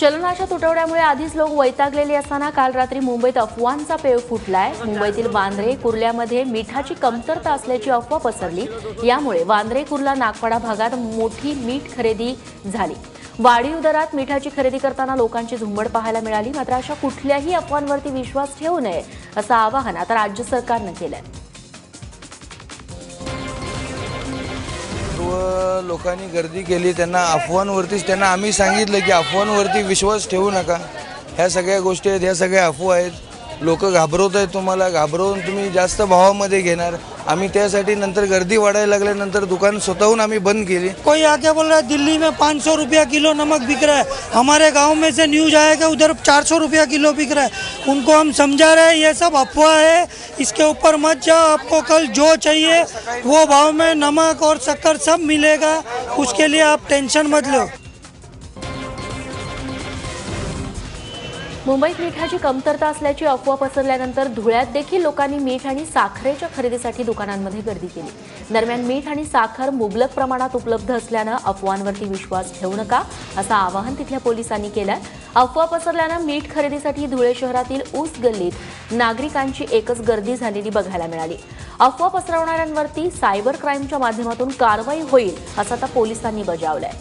चलनाच्या तुटवड्यामुळे आधीच लोक वैतागलेले असताना काल रात्री मुंबईत अफवांचा पेव फुटलाय। मुंबईतील वांद्रे कुर्ल्यामध्ये मिठाची कमतरता असल्याची अफवा पसरली। यामुळे वांद्रे कुर्ला नागपाडा भागात मोठी मीठ खरेदी झाली। वाढीव दरात मिठाची खरेदी करताना लोकांची झुंबड पाहायला मिळाली। मात्र अशा कुठल्याही अफवांवरती विश्वास ठेवू नये असं आवाहन आता राज्य सरकारनं केलंय। लोकांनी गर्दी केली, त्यांना अफवांवरतीच त्यांना आम्ही सांगितलं की अफवांवरती विश्वास ठेवू नका। ह्या सगळ्या गोष्टी आहेत, ह्या सगळ्या अफवा आहेत। लोक घाबरवत आहेत, तुम्हाला घाबरवून तुम्ही जास्त भावामध्ये घेणार। आम्ही त्यासाठी नंतर गर्दी वाढायला लागल्यानंतर दुकान स्वतःहून आम्ही बंद केली। कोई आके बोल रहा है दिल्ली में 500 रुपया किलो नमक बिक रहा है, हमारे गांव में से न्यूज आया कि उधर 400 रुपया किलो बिक रहा है। उनको हम समझा रहे हैं ये सब अफवाह है, इसके ऊपर मत जाओ। आपको कल जो चाहिए वो भाव में नमक और शक्कर सब मिलेगा, उसके लिए आप टेंशन मत लो। मुंबईत मिठाची कमतरता असल्याची अफवा पसरल्यानंतर धुळ्यात देखील लोकांनी मीठ आणि साखरेच्या खरेदीसाठी दुकानांमध्ये गर्दी केली। दरम्यान मीठ आणि साखर मुबलक प्रमाणात उपलब्ध असल्यानं अफवांवरती विश्वास ठेवू नका असं आवाहन तिथल्या पोलिसांनी केलंय। अफवा पसरल्यानं मीठ खरेदीसाठी धुळे शहरातील ऊस गल्लीत नागरिकांची एकच गर्दी झालेली बघायला मिळाली। अफवा पसरवणाऱ्यांवरती सायबर क्राईमच्या माध्यमातून कारवाई होईल असं आता पोलिसांनी बजावलंय।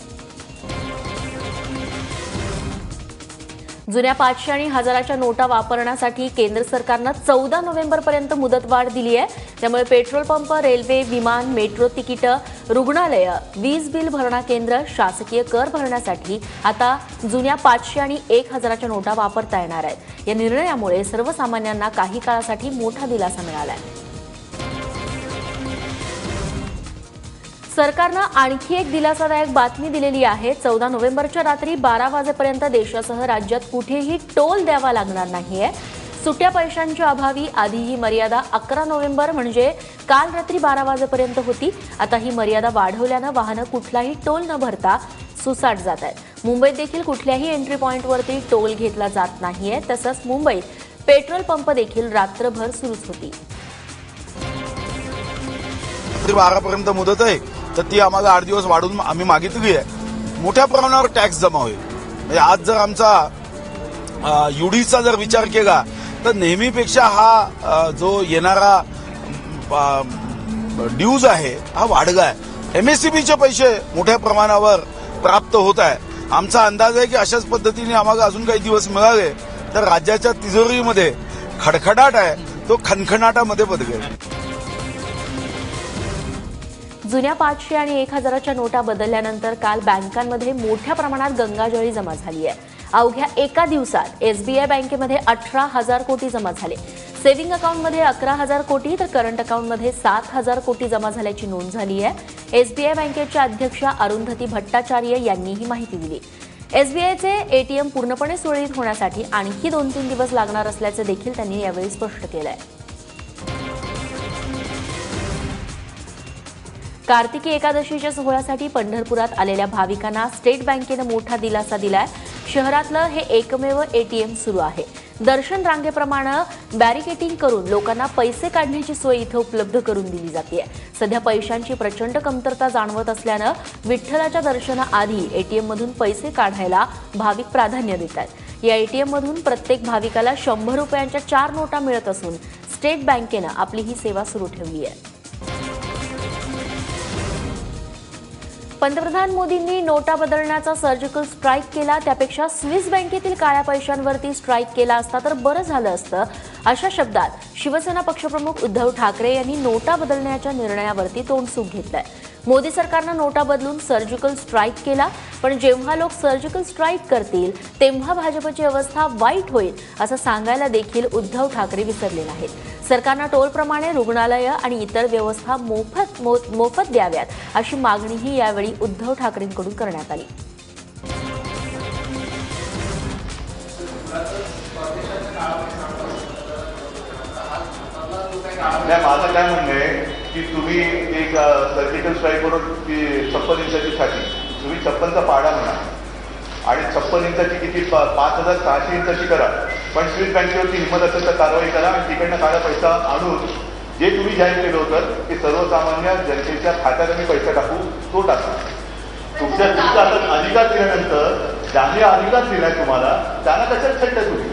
जुन्या 500 आणि 1000च्या नोटा वापरण्यासाठी केंद्र सरकारनं 14 नोव्हेंबरपर्यंत मुदतवाढ दिली आहे। त्यामुळे पेट्रोल पंप, रेल्वे, विमान, मेट्रो तिकीटं, रुग्णालय, वीज बिल भरणा केंद्र, शासकीय कर भरण्यासाठी आता जुन्या 500 आणि 1000च्या नोटा वापरता येणार आहेत। या निर्णयामुळे सर्वसामान्यांना काही काळासाठी मोठा दिलासा मिळाला आहे। सरकारनं आणखी एक दिलासादायक बातमी दिलेली आहे। 14 नोव्हेंबरच्या रात्री 12 वाजेपर्यंत देशासह राज्यात कुठेही टोल द्यावा लागणार नाहीये। सुट्या पैशांच्या अभावी आधी ही मर्यादा 11 नोव्हेंबर म्हणजे काल रात्री 12 वाजेपर्यंत होती। आता ही मर्यादा वाढवल्यानं वाहनं कुठलाही टोल न भरता सुसाट जात आहेत। मुंबईत देखील कुठल्याही एंट्री पॉइंटवरती टोल घेतला जात नाहीये। तसंच मुंबईत पेट्रोल पंप देखील रात्रभर सुरूच होती। 12 पर्यंत मुदत आहे, तर ती आम्हाला 8 दिवस वाढवून आम्ही मागितली आहे। मोठ्या प्रमाणावर टॅक्स जमा होईल। म्हणजे आज जर आमचा युडीचा जर विचार केला तर नेहमीपेक्षा हा जो येणारा ड्यूज आहे हा वाढला आहे। एमएससीबीचे पैसे मोठ्या प्रमाणावर प्राप्त होत आहे। आमचा अंदाज आहे की अशाच पद्धतीने आम्हाला अजून काही दिवस मिळाले तर राज्याच्या तिजोरीमध्ये खडखडाट आहे तो खणखणाटामध्ये बदलेल। जुन्या 500 आणि 1000च्या नोटा बदलल्यानंतर काल बँकांमध्ये मोठ्या प्रमाणात गंगाजळी जमा झाली आहे। अवघ्या एका दिवसात एसबीआय बँकेमध्ये 18,000 कोटी जमा झाले। सेव्हिंग अकाउंटमध्ये 11,000 कोटी तर करंट अकाउंटमध्ये 7,000 कोटी जमा झाल्याची नोंद झाली आहे। एसबीआय बँकेच्या अध्यक्षा अरुंधती भट्टाचार्य यांनी ही माहिती दिली। एसबीआयचे एटीएम पूर्णपणे सुरळीत होण्यासाठी आणखी 2-3 दिवस लागणार असल्याचे देखील त्यांनी यावेळी स्पष्ट केलंय। कार्तिकी एकादशीच्या सोहळ्यासाठी पंढरपुरात आलेल्या भाविकांना स्टेट बँकेनं मोठा दिलासा दिलाय। शहरातलं हे एकमेव एटीएम सुरू आहे। दर्शन रांगेप्रमाणे बॅरिकेटिंग करून लोकांना पैसे काढण्याची सोय इथं उपलब्ध करून दिली जाते। सध्या पैशांची प्रचंड कमतरता जाणवत असल्यानं विठ्ठलाच्या दर्शनाआधी एटीएममधून पैसे काढायला भाविक प्राधान्य देत आहेत। या एटीएममधून प्रत्येक भाविकाला 100 रुपयांच्या 4 नोटा मिळत असून स्टेट बँकेनं आपली ही सेवा सुरू ठेवली आहे। पंतप्रधान मोदींनी नोटा बदलण्याचा सर्जिकल स्ट्राईक केला, त्यापेक्षा स्विस बँकेतील काळ्या पैशांवरती स्ट्राईक केला असता तर बरं झालं असतं अशा शब्दात शिवसेना पक्षप्रमुख उद्धव ठाकरे यांनी नोटा बदलण्याच्या निर्णयावरती तोंडसूक घेतलंय। मोदी सरकारनं नोटा बदलून सर्जिकल स्ट्राईक केला, पण जेव्हा लोक सर्जिकल स्ट्राईक करतील तेव्हा भाजपची अवस्था वाईट होईल असं सांगायला देखील उद्धव ठाकरे विसरले नाहीत। सरकारनं टोलप्रमाणे रुग्णालय आणि इतर व्यवस्था मोफत द्याव्यात अशी मागणीही यावेळी उद्धव ठाकरेंकडून करण्यात आली। माझं काय म्हणणं आहे की तुम्ही एक सर्जिकल स्ट्राईक करून 56 इंचाची छाती, तुम्ही 56चा पाडा म्हणा आणि 56 इंचाची किती 5,600 इंचाची करा, पण स्विस बँकेवरती हिंमत असेल तर कारवाई करा आणि तिकडनं काळा पैसा आणून जे तुम्ही जाहीर केलं होतं की सर्वसामान्य जनतेच्या खात्यात आम्ही पैसा टाकू तो टाका। तुमचा आता अधिकार दिल्यानंतर ज्यांनी अधिकार दिलाय तुम्हाला त्यांना कशात छट्ट तुम्ही?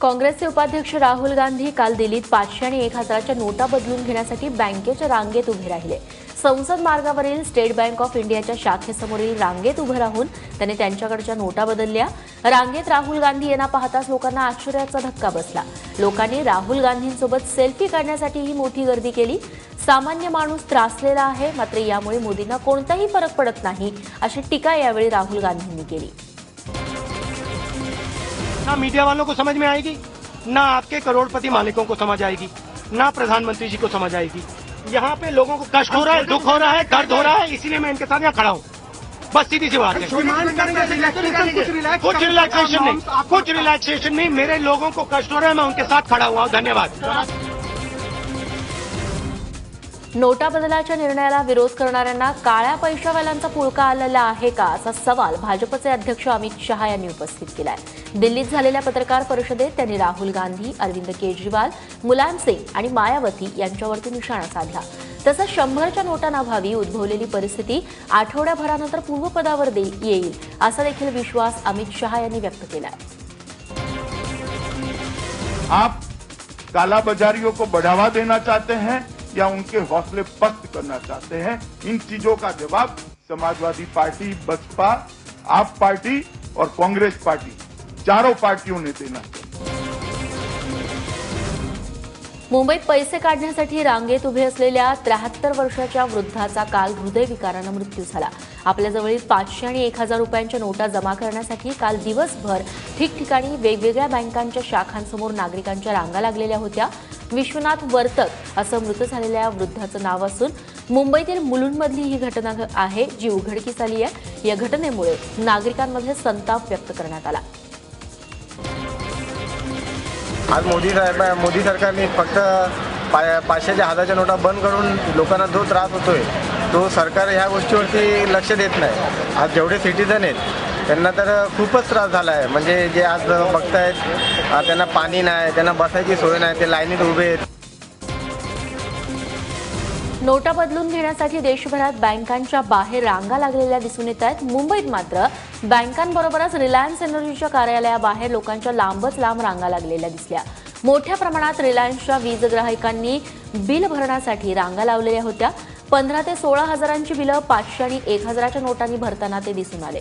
काँग्रेसचे उपाध्यक्ष राहुल गांधी काल दिल्लीत 500 आणि 1000च्या नोटा बदलून घेण्यासाठी बँकेच्या रांगेत उभे राहिले. संसद मार्गावरील स्टेट बँक ऑफ इंडियाच्या शाखेसमोरील रांगेत उभे राहून त्यांनी त्यांच्याकडच्या नोटा बदलल्या. रांगेत राहुल गांधी यांना पाहताच लोकांना आश्चर्याचा धक्का बसला. लोकांनी राहुल गांधींसोबत सेल्फी काढण्यासाठी ही मोठी गर्दी केली. सामान्य माणूस त्रासलेला आहे, मात्र यामुळे मोदींना कोणताही फरक पडत नाही अशी टीका यावेळी राहुल गांधींनी केली. ना मीडिया वालों को समझ में आएगी, ना आपके करोड़पति मालिकों को समझ आएगी, ना प्रधानमंत्री जी को समझ आएगी. यहाँ पे लोगों को कष्ट हो रहा है, दुख हो रहा है, दर्द हो रहा है, इसीलिए मैं इनके साथ यहाँ खड़ा हूँ. बस सीधी सी बात है. कुछ रिलैक्सेशन नहीं, मेरे लोगों को कष्ट हो रहा है, मैं उनके साथ खड़ा हुआ हूँ. धन्यवाद. नोटा बदलाच्या निर्णयाला विरोध करणाऱ्यांना काळ्या पैशावाल्यांचा पुळका आलेला आहे का असा सवाल भाजपचे अध्यक्ष अमित शहा यांनी उपस्थित केलाय. दिल्लीत झालेल्या पत्रकार परिषदेत त्यांनी राहुल गांधी, अरविंद केजरीवाल, मुलायम सिंग आणि मायावती यांच्यावरती निशाणा साधला. तसंच 100च्या नोटांअभावी उद्भवलेली परिस्थिती आठवड्याभरानंतर पूर्वपदावर येईल असा देखील विश्वास अमित शहा यांनी व्यक्त केलाय. आप कालाबाजारियों को बढ़ावा देना चाहते हैं या उनके हौसले पस्त करना चाहते हैं? इन चीजों का जवाब समाजवादी पार्टी, बसपा, आप पार्टी और कांग्रेस पार्टी चारों पार्टियों ने देना चाहिए. मुंबईत पैसे काढण्यासाठी रांगेत उभे असलेल्या 73 वर्षाच्या वृद्धाचा काल हृदयविकारानं मृत्यू झाला. आपल्याजवळील 500 आणि 1000 रुपयांच्या नोटा जमा करण्यासाठी काल दिवसभर ठिकठिकाणी वेगवेगळ्या बँकांच्या शाखांसमोर नागरिकांच्या रांगा लागलेल्या होत्या. विश्वनाथ वर्तक असं मृत झालेल्या वृद्धाचं नाव असून मुंबईतील मुलुंडमधली ही घटना आहे जी उघडकीस आली आहे. या घटनेमुळे नागरिकांमध्ये संताप व्यक्त करण्यात आला. आज मोदी सरकारने फक्त 500च्या 1000च्या नोटा बंद करून लोकांना जो त्रास होतोय तो सरकार ह्या गोष्टीवरती लक्ष देत नाही. आज जेवढे सिटीजन आहेत त्यांना तर खूपच त्रास झाला आहे. म्हणजे जे आज बघतायत त्यांना पाणी नाही, त्यांना बसायची सोय नाही, ते लाईनीत उभे आहेत. नोटा बदलून घेण्यासाठी देशभरात बँकांच्या बाहेर रांगा लागलेल्या दिसून येत आहेत. मुंबईत मात्र बँकांबरोबरच रिलायन्स एनर्जीच्या कार्यालयाबाहेर लोकांच्या लांबच लांब रांगा लागलेल्या दिसल्या. मोठ्या प्रमाणात रिलायन्सच्या वीज ग्राहकांनी बिल भरण्यासाठी रांगा लावलेल्या होत्या. 15 ते 16 हजारांची बिलं 500 आणि 1000च्या नोटांनी भरताना ते दिसून आले.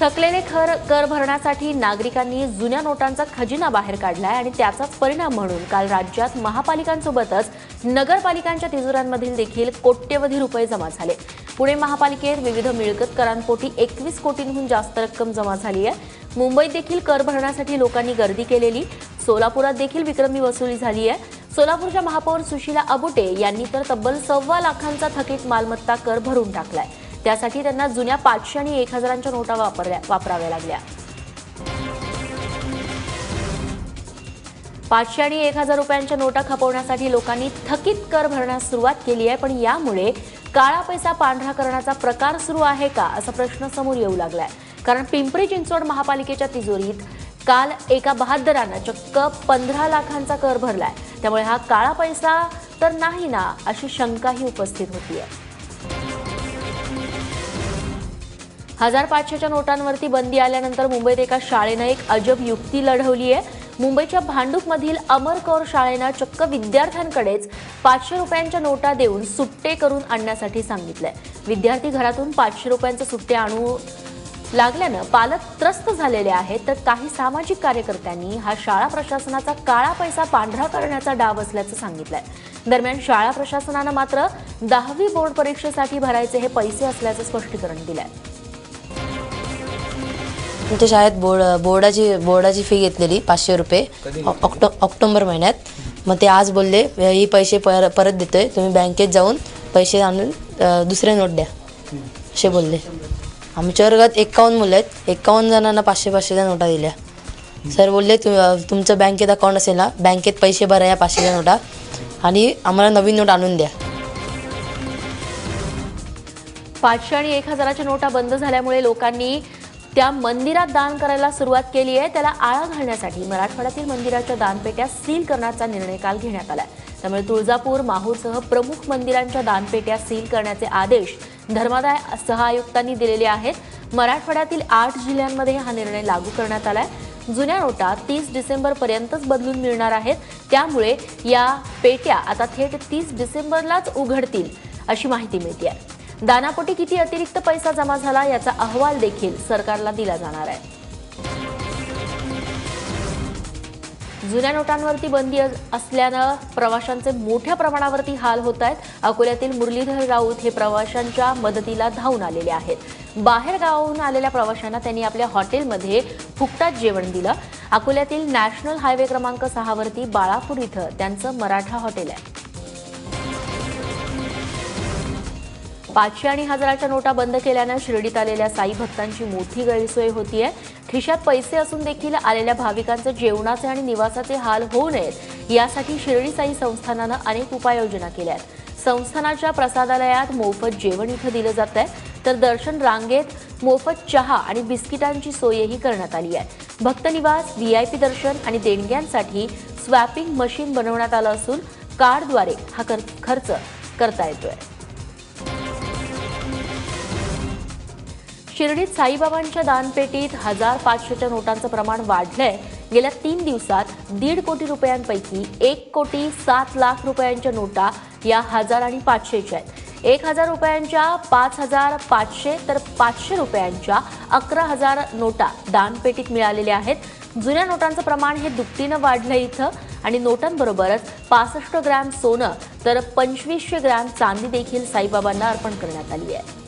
थकलेले कर भरण्यासाठी नागरिकांनी जुन्या नोटांचा खजिना बाहेर काढलाय आणि त्याचाच परिणाम म्हणून काल राज्यात महापालिकांसोबतच नगरपालिकांच्या तिजोऱ्यांमधील देखील कोट्यवधी रुपये जमा झाले. पुणे महापालिकेत विविध मिळकत करांपोटी 21 कोटींहून जास्त रक्कम जमा झाली आहे. मुंबईत देखील कर भरण्यासाठी लोकांनी गर्दी केलेली. सोलापुरात देखील विक्रमी वसुली झाली आहे. सोलापूरच्या महापौर सुशीला अबुटे यांनी तर तब्बल 1.25 लाखांचा थकीत मालमत्ता कर भरून टाकलाय. त्यासाठी त्यांना जुन्या 500 आणि 1000च्या नोटा वापराव्या लागल्या. 500 आणि 1000 रुपयांच्या नोटा खपवण्यासाठी लोकांनी थकीत कर भरण्यास सुरुवात केली आहे. पण यामुळे काळा पैसा पांढरा करण्याचा प्रकार सुरू आहे का असा प्रश्न समोर येऊ लागलाय. कारण पिंपरी चिंचवड महापालिकेच्या तिजोरीत काल एका बहाद्दरानं चक्क 15 लाखांचा कर भरलाय. त्यामुळे हा काळा पैसा तर नाही ना अशी शंकाही उपस्थित होतीये. 1500च्या नोटांवरती बंदी आल्यानंतर मुंबईत एका शाळेनं एक अजब युक्ती लढवली आहे. मुंबईच्या भांडूपमधील अमर कौर शाळेनं चक्क विद्यार्थ्यांकडेच 500 रुपयांच्या नोटा देऊन सुट्टे करून आणण्यासाठी सांगितलंय. विद्यार्थी घरातून 500 रुपयांचे सुट्टे आणू लागल्यानं पालक त्रस्त झालेले आहेत. तर काही सामाजिक कार्यकर्त्यांनी हा शाळा प्रशासनाचा काळा पैसा पांढरा करण्याचा डाव असल्याचं सांगितलंय. दरम्यान शाळा प्रशासनानं मात्र 10वी बोर्ड परीक्षेसाठी भरायचे हे पैसे असल्याचं स्पष्टीकरण दिलंय. आमच्या शाळेत बोर्डाची फी घेतलेली 500 रुपये ऑक्टोबर महिन्यात. मग ते आज बोलले ही पैसे परत देतोय, तुम्ही बँकेत जाऊन पैसे आणून दुसरे नोट द्या असे बोलले. आमच्या वर्गात 51 मुलं आहेत. 51 जणांना 500-500च्या नोटा दिल्या. सर बोलले तुमचं बँकेत अकाउंट असेल ना, बँकेत पैसे भरा या 500च्या नोटा आणि आम्हाला नवीन नोट आणून द्या. 500 आणि 1000च्या नोटा बंद झाल्यामुळे लोकांनी त्या मंदिरात दान करायला सुरुवात केली आहे. त्याला आळा घालण्यासाठी मराठवाड्यातील मंदिराच्या दानपेट्या सील करण्याचा निर्णय काल घेण्यात आला. त्यामुळे तुळजापूर, माहूरसह प्रमुख मंदिरांच्या दानपेट्या सील करण्याचे आदेश धर्मादाय सहआयुक्तांनी दिलेले आहेत। मराठवाड्यातील 8 जिल्ह्यांमध्ये हा निर्णय लागू करण्यात आलाय। जुन्या नोटा 30 डिसेंबरपर्यंतच बदलून मिळणार आहेत, त्यामुळे या पेट्या आता थेट 30 डिसेंबरलाच उघडतील अशी माहिती मिळते आहे। दानापोटी किती अतिरिक्त पैसा जमा झाला याचा अहवाल देखील सरकारला दिला जाणार आहे। जुन्या नोटांवरती बंदी असल्यानं प्रवाशांचे मोठ्या प्रमाणावरती हाल होत आहेत। अकोल्यातील मुरलीधर राऊत हे प्रवाशांच्या मदतीला धावून आलेले आहेत। बाहेर गावाहून आलेल्या प्रवाशांना त्यांनी आपल्या हॉटेलमध्ये फुकटात जेवण दिलं। अकोल्यातील नॅशनल हायवे क्रमांक 6 वरती बाळापूर इथं त्यांचं मराठा हॉटेल आहे। 500 आणि 1000च्या नोटा बंद केल्यानं शिर्डीत आलेल्या साई भक्तांची मोठी गैरसोय होतीये। खिशात पैसे असून देखील आलेल्या भाविकांचे जेवणाचे आणि निवासाचे हाल होऊ नयेत यासाठी शिर्डी साई संस्थानानं अनेक उपाययोजना केल्या आहेत। संस्थानाच्या प्रसादालयात मोफत जेवण इथं दिलं जात आहे, तर दर्शन रांगेत मोफत चहा आणि बिस्किटांची सोयही करण्यात आली आहे। भक्त निवास, व्हीआयपी दर्शन आणि देणग्यांसाठी स्वॅपिंग मशीन बनवण्यात आलं असून कार्डद्वारे हा खर्च करता येतोय। शिर्डीत साईबाबांच्या दानपेटीत 1500च्या नोटांचं प्रमाण वाढलंय। गेल्या 3 दिवसात 1.5 कोटी रुपयांपैकी 1,07,00,000 रुपयांच्या नोटा या 1000 आणि 500च्या आहेत। 1000 रुपयांच्या 5,500 तर 500 रुपयांच्या 11,000 नोटा दानपेटीत मिळालेल्या आहेत। जुन्या नोटांचं प्रमाण हे दुपटीनं वाढलं इथं आणि नोटांबरोबरच 65 ग्रॅम सोनं तर 2500 ग्रॅम चांदी देखील साईबाबांना अर्पण करण्यात आली आहे।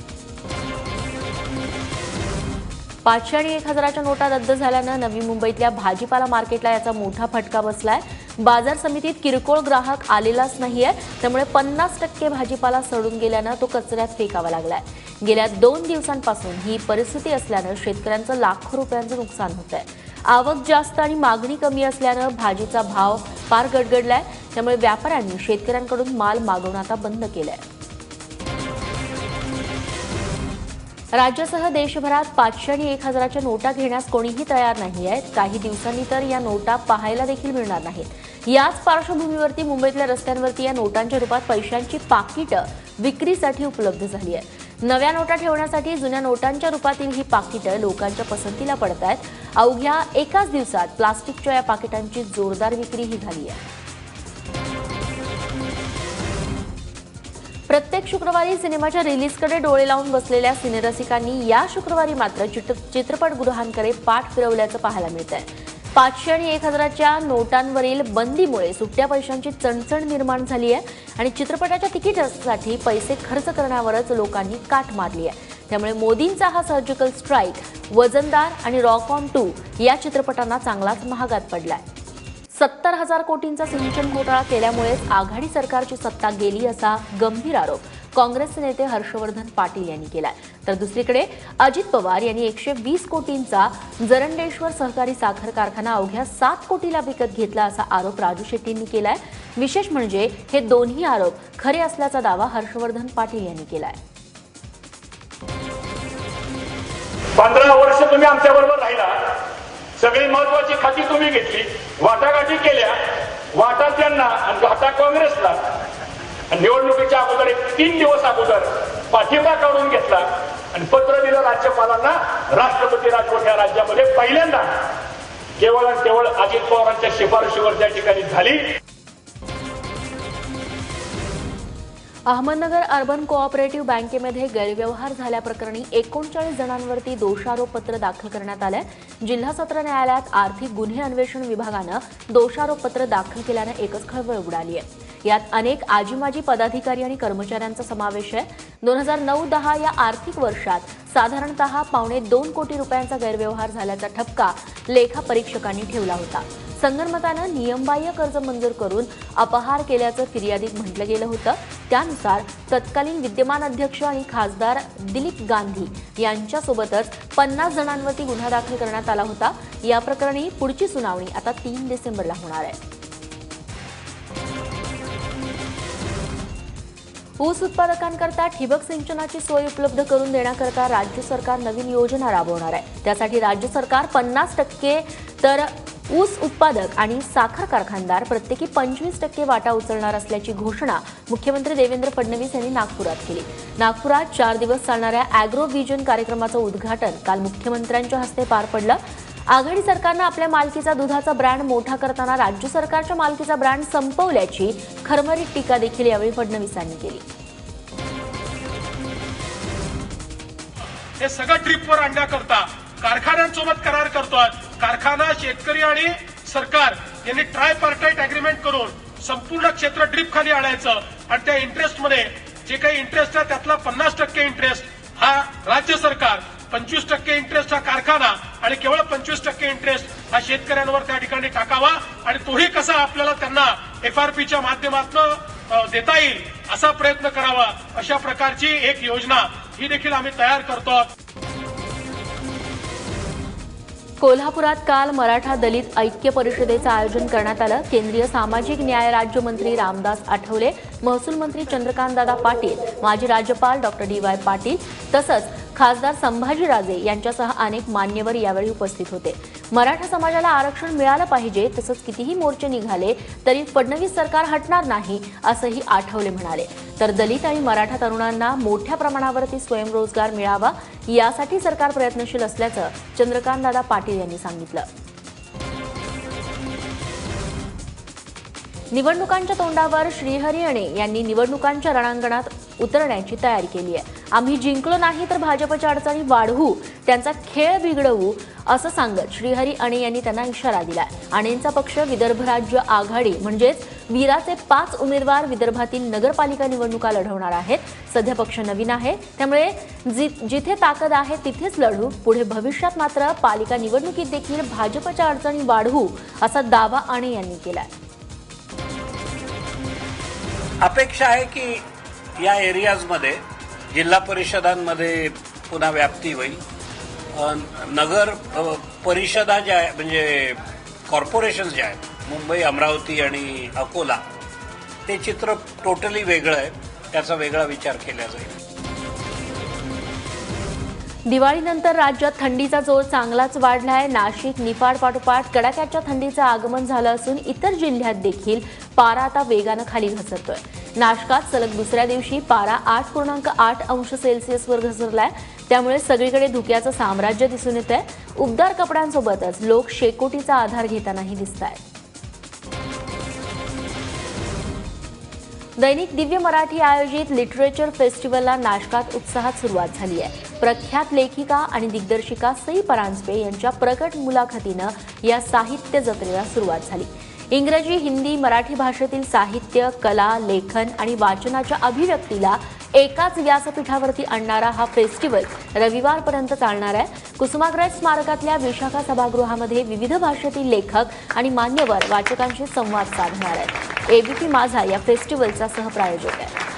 500 आणि 1000च्या नोटा रद्द झाल्यानं नवी मुंबईतल्या भाजीपाला मार्केटला याचा मोठा फटका बसलाय। बाजार समितीत किरकोळ ग्राहक आलेलाच नाहीये, त्यामुळे 50% भाजीपाला सडून गेल्यानं तो कचऱ्यात फेकावा लागलाय। गेल्या 2 दिवसांपासून ही परिस्थिती असल्यानं शेतकऱ्यांचं लाखो रुपयांचं नुकसान होत आहे। आवक जास्त आणि मागणी कमी असल्यानं भाजीचा भाव फार गडगडलाय, त्यामुळे व्यापाऱ्यांनी शेतकऱ्यांकडून माल मागवणं आता बंद केलंय। राज्यासह देशभरात 500 आणि 1000च्या नोटा घेण्यास कोणीही तयार नाही आहेत। काही दिवसांनी तर या नोटा पाहायला देखील मिळणार नाहीत। याच पार्श्वभूमीवरती मुंबईतल्या रस्त्यांवरती या नोटांच्या रूपात पैशांची पाकिटं विक्रीसाठी उपलब्ध झाली आहेत। नव्या नोटा ठेवण्यासाठी जुन्या नोटांच्या रूपातील ही पाकिटं लोकांच्या पसंतीला पडत आहेत। अवघ्या एकाच दिवसात प्लास्टिकच्या या पाकिटांची जोरदार विक्रीही झाली आहे। प्रत्येक शुक्रवारी सिनेमाच्या रिलीजकडे डोळे लावून बसलेल्या सिनेरसिकांनी या शुक्रवारी मात्र चित्रपटगृहांकडे पाठ फिरवल्याचं पाहायला मिळतंय। 500 आणि 1000च्या नोटांवरील बंदीमुळे सुट्ट्या पैशांची चणचण निर्माण झाली आहे आणि चित्रपटाच्या तिकिटासाठी पैसे खर्च करण्यावरच लोकांनी काट मारली आहे। त्यामुळे मोदींचा हा सर्जिकल स्ट्राईक वजनदार आणि रॉक ऑन 2 या चित्रपटांना चांगलाच महागात पडलाय। 70,000 कोटींचा सिंचन घोटाळा केल्यामुळेच आघाडी सरकारची सत्ता गेली असा गंभीर आरोप काँग्रेसचे नेते हर्षवर्धन पाटील यांनी केलाय। तर दुसरीकडे अजित पवार यांनी 120 कोटींचा जरंडेश्वर सहकारी साखर कारखाना अवघ्या 7 कोटीला विकत घेतला असा आरोप राजू शेट्टींनी केलाय। विशेष म्हणजे हे दोन्ही आरोप खरे असल्याचा दावा हर्षवर्धन पाटील यांनी केलाय। 15 वर्ष तुम्ही आमच्याबरोबर राहिला, सगळी महत्वाची खाती तुम्ही घेतली, वाटाघाटी केल्या, वाटा त्यांना आणि घाटा काँग्रेसला। निवडणुकीच्या अगोदर 3 दिवस अगोदर पाठिंबा काढून घेतला आणि पत्र दिलं राज्यपालांना। राष्ट्रपती राजवट या राज्यामध्ये पहिल्यांदा केवळ आणि केवळ अजित पवारांच्या शिफारशीवर त्या ठिकाणी झाली। अहमदनगर अर्बन कोऑपरेटिव्ह बँकेमध्ये गैरव्यवहार झाल्याप्रकरणी 39 जणांवरती दोषारोपपत्र दाखल करण्यात आलंय। जिल्हा सत्र न्यायालयात आर्थिक गुन्हे अन्वेषण विभागानं दोषारोपपत्र दाखल केल्यानं एकच खळबळ उडाली आहे। यात अनेक आजीमाजी पदाधिकारी आणि कर्मचाऱ्यांचा समावेश आहे। 2009-10 या आर्थिक वर्षात साधारणतः 1.25 कोटी रुपयांचा गैरव्यवहार झाल्याचा ठपका लेखापरीक्षकांनी ठेवला होता। संगनमतानं नियमबाह्य कर्ज मंजूर करून अपहार केल्याचं फिर्यादीत म्हटलं गेलं होतं। त्यानुसार तत्कालीन विद्यमान अध्यक्ष आणि खासदार दिलीप गांधी यांच्यासोबतच 50 जणांवरती गुन्हा दाखल करण्यात आला होता। या प्रकरणी पुढची सुनावणी आता 3 डिसेंबरला होणार आहे। ऊस उत्पादकांकरता ठिबक सिंचनाची सोय उपलब्ध करून देण्याकरता राज्य सरकार नवीन योजना राबवणार आहे। त्यासाठी राज्य सरकार 50% तर ऊस उत्पादक आणि साखर कारखानदार प्रत्येकी 25% वाटा उचलणार असल्याची घोषणा मुख्यमंत्री देवेंद्र फडणवीस यांनी नागपुरात केली. नागपुरात 4 दिवस चालणाऱ्या अॅग्रो व्हिजन कार्यक्रमाचं उद्घाटन काल मुख्यमंत्र्यांच्या हस्ते पार पडलं. आघाडी सरकारनं आपल्या मालकीचा दुधाचा ब्रँड मोठा करताना राज्य सरकारच्या मालकीचा ब्रँड संपवल्याची खरमरीत टीका देखील यावेळी फडणवीसांनी केली. हे सगळं ड्रीपवर आणण्याकरता कारखान्यांसोबत करार करतोय. कारखाना, शेतकरी आणि सरकार यांनी ट्रायपार्टाईट अग्रीमेंट करून संपूर्ण क्षेत्र ड्रीप खाली आणायचं आणि त्या इंटरेस्टमध्ये जे काही इंटरेस्ट आहे त्यातला 50% इंटरेस्ट हा राज्य सरकार, 25% इंटरेस्ट हा कारखाना आणि केवळ 25% इंटरेस्ट हा शेतकऱ्यांवर त्या ठिकाणी टाकावा आणि तोही कसा आपल्याला त्यांना FRPच्या माध्यमातून देता येईल असा प्रयत्न करावा. अशा प्रकारची एक योजना ही देखील आम्ही तयार करतो. कोल्हापुरात काल मराठा दलित ऐक्य परिषदेचं आयोजन करण्यात आलं. केंद्रीय सामाजिक न्याय राज्यमंत्री रामदास आठवले, महसूल मंत्री चंद्रकांतदादा पाटील, माजी राज्यपाल डॉक्टर DY पाटील तसंच खासदार संभाजीराजे यांच्यासह अनेक मान्यवर यावेळी उपस्थित होते. मराठा समाजाला आरक्षण मिळालं पाहिजे, तसंच कितीही मोर्चे निघाले तरी फडणवीस सरकार हटणार नाही असंही आठवले म्हणाले. तर दलित आणि मराठा तरुणांना मोठ्या प्रमाणावरती स्वयंरोजगार मिळावा यासाठी सरकार प्रयत्नशील असल्याचं चंद्रकांतदादा पाटील यांनी सांगितलं. निवडणुकांच्या तोंडावर श्रीहरी अणे यांनी निवडणुकांच्या रणांगणात उतरण्याची तयारी केली आहे. आम्ही जिंकलो नाही तर भाजपच्या अडचणी वाढवू, त्यांचा खेळ बिघडवू असं सांगत श्रीहरी अणे यांनी त्यांना इशारा दिलाय. अणेंचा पक्ष विदर्भ राज्य आघाडी म्हणजेच वीराचे 5 उमेदवार विदर्भातील नगरपालिका निवडणुका लढवणार आहेत. सध्या पक्ष नवीन आहे, त्यामुळे जिथे ताकद आहे तिथेच लढू. पुढे भविष्यात मात्र पालिका निवडणुकीत देखील भाजपच्या अडचणी वाढवू असा दावा अणे यांनी केलाय. अपेक्षा आहे की या एरियाजमध्ये जिल्हा परिषदांमध्ये पुन्हा व्याप्ती होईल. नगर परिषदा ज्या आहे म्हणजे कॉर्पोरेशन्स ज्या आहेत मुंबई, अमरावती आणि अकोला, ते चित्र टोटली वेगळं आहे. त्याचा वेगळा विचार केला जाईल. दिवाळीनंतर राज्यात थंडीचा जोर चांगलाच वाढलाय. नाशिक, निफाड पाठोपाठ कडाक्याच्या थंडीचं आगमन झालं असून इतर जिल्ह्यात देखील पारा आता वेगानं खाली घसरतोय. नाशकात सलग दुसऱ्या दिवशी पारा 8.8 अंश सेल्सिअसवर घसरलाय. त्यामुळे सगळीकडे धुक्याचं साम्राज्य दिसून येतंय. उबदार कपड्यांसोबतच लोक शेकोटीचा आधार घेतानाही दिसतायत. दैनिक दिव्य मराठी आयोजित लिटरेचर फेस्टिवलला नाशकात उत्साहात सुरुवात झाली आहे. प्रख्यात लेखिका आणि दिग्दर्शिका सई परांजपे यांच्या प्रकट मुलाखतीनं या साहित्य जत्रेला सुरुवात झाली. इंग्रजी, हिंदी, मराठी भाषेतील साहित्य, कला, लेखन आणि वाचनाच्या अभिव्यक्तीला एकाच व्यासपीठावरती आणणारा हा फेस्टिवल रविवारपर्यंत चालणार आहे. कुसुमाग्रज स्मारकातल्या विशाखा सभागृहामध्ये विविध भाषेतील लेखक आणि मान्यवर वाचकांशी संवाद साधणार आहेत. ABP माझा या फेस्टिवलचा सहप्रायोजक आहे.